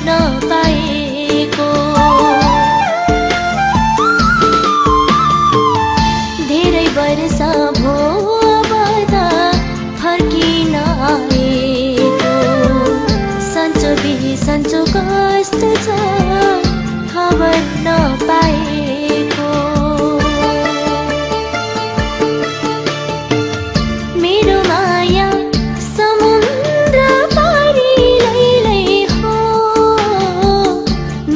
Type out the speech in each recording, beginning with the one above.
नपाएको। धेरै वर्ष भो अब त फर्किन आएको। सन्चो बिसन्चो कस्तो छ खबर नपाएको। मेरो माया समुद्र पारी लैलै हो।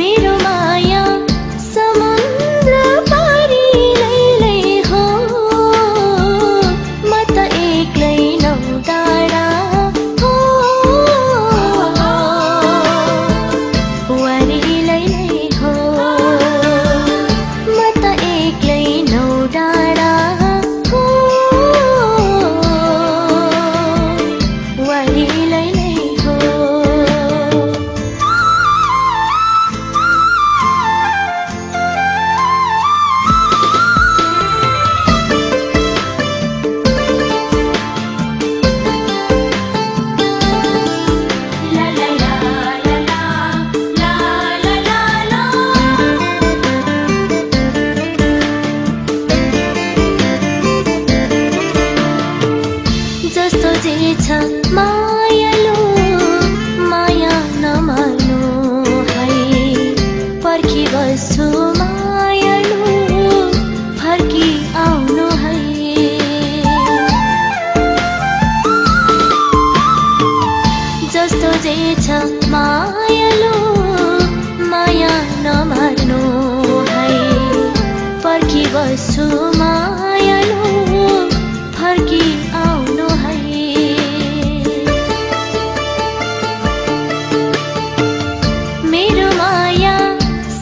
मेरो माया समुद्र पारी लैलै हो। म त एक्लै नौ डाँडा हो। वारी लैलै हो। म त एक्लै नौ डाँडा हो। वारी लैलै हो। ला ला ला ला ला ला ला ला ला। जस्तो जे छ मायालु माया नमान्नु है। पर्खी बस्छु मायालु फर्की आउनु है। जस्तो जे छ मायालु माया नमार्नु है। पर्खी बस्छु मायालु फर्की आउनु है। मेरो माया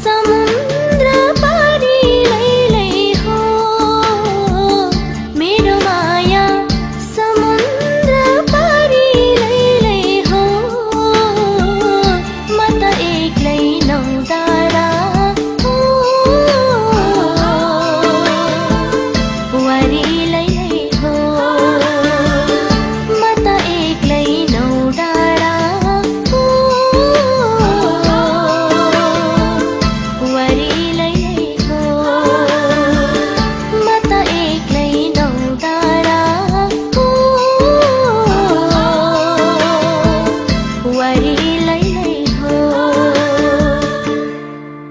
समुद्र पारी लैलै हो। मेरो माया समुद्र पारी लैलै हो। म त एक्लै नौ डाँडा